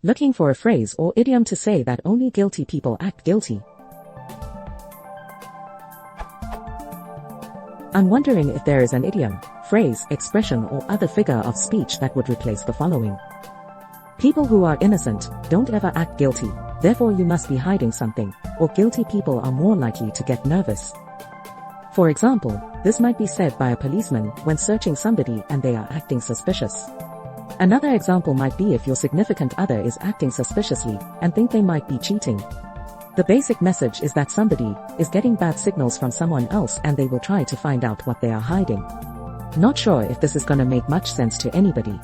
Looking for a phrase or idiom to say that only guilty people act guilty. I'm wondering if there is an idiom, phrase, expression or other figure of speech that would replace the following. People who are innocent don't ever act guilty, therefore you must be hiding something, or guilty people are more likely to get nervous. For example, this might be said by a policeman when searching somebody and they are acting suspicious. Another example might be if your significant other is acting suspiciously and think they might be cheating. The basic message is that somebody is getting bad signals from someone else and they will try to find out what they are hiding. Not sure if this is gonna make much sense to anybody.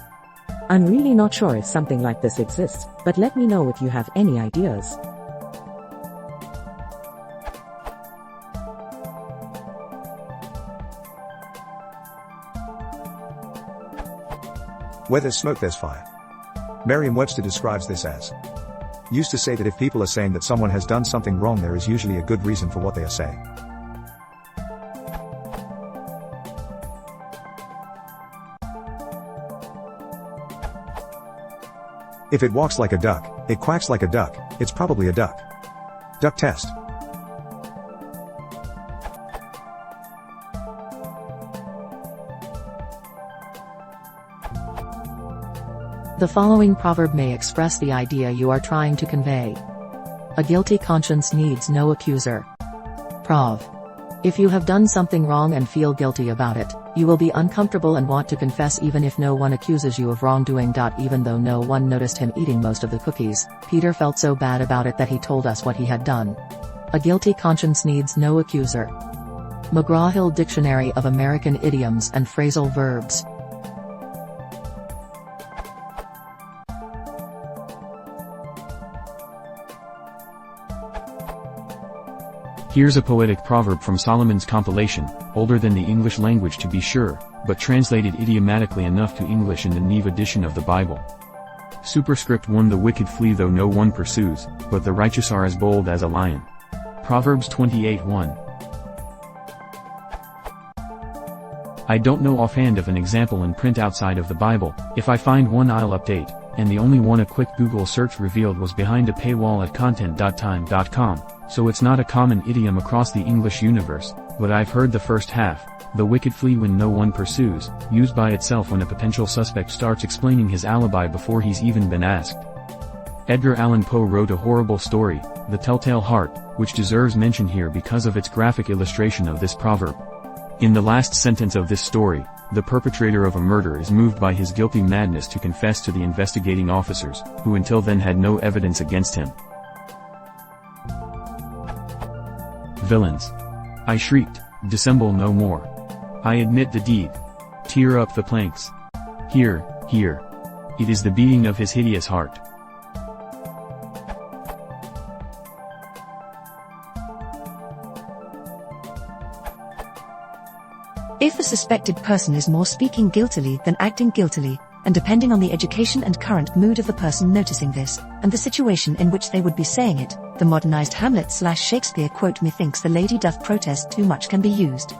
I'm really not sure if something like this exists, but let me know if you have any ideas. Where there's smoke there's fire. Merriam-Webster describes this as used to say that if people are saying that someone has done something wrong, there is usually a good reason for what they are saying. If it walks like a duck, it quacks like a duck, it's probably a duck. Duck test. The following proverb may express the idea you are trying to convey. A guilty conscience needs no accuser. Prov. If you have done something wrong and feel guilty about it, you will be uncomfortable and want to confess even if no one accuses you of wrongdoing. Even though no one noticed him eating most of the cookies, Peter felt so bad about it that he told us what he had done. A guilty conscience needs no accuser. McGraw-Hill Dictionary of American Idioms and Phrasal Verbs. Here's a poetic proverb from Solomon's compilation, older than the English language to be sure, but translated idiomatically enough to English in the Neve edition of the Bible. Superscript 1. The wicked flee though no one pursues, but the righteous are as bold as a lion. Proverbs 28:1. I don't know offhand of an example in print outside of the Bible. If I find one I'll update, and the only one a quick Google search revealed was behind a paywall at content.time.com. So it's not a common idiom across the English universe, but I've heard the first half, the wicked flee when no one pursues, used by itself when a potential suspect starts explaining his alibi before he's even been asked. Edgar Allan Poe wrote a horrible story, The Telltale Heart, which deserves mention here because of its graphic illustration of this proverb. In the last sentence of this story, the perpetrator of a murder is moved by his guilty madness to confess to the investigating officers, who until then had no evidence against him. Villains. I shrieked, dissemble no more. I admit the deed. Tear up the planks. Hear, hear. It is the beating of his hideous heart. If a suspected person is more speaking guiltily than acting guiltily, and depending on the education and current mood of the person noticing this, and the situation in which they would be saying it, the modernized Hamlet/Shakespeare quote methinks the lady doth protest too much can be used.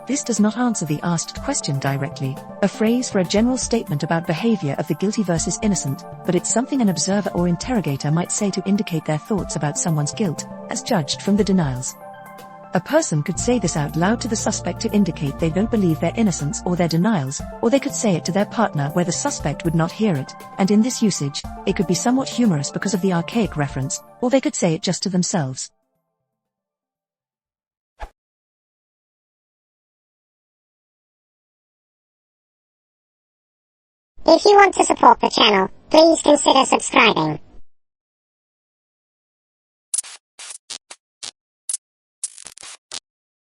This does not answer the asked question directly, a phrase for a general statement about behavior of the guilty versus innocent, but it's something an observer or interrogator might say to indicate their thoughts about someone's guilt, as judged from the denials. A person could say this out loud to the suspect to indicate they don't believe their innocence or their denials, or they could say it to their partner where the suspect would not hear it, and in this usage, it could be somewhat humorous because of the archaic reference, or they could say it just to themselves. If you want to support the channel, please consider subscribing.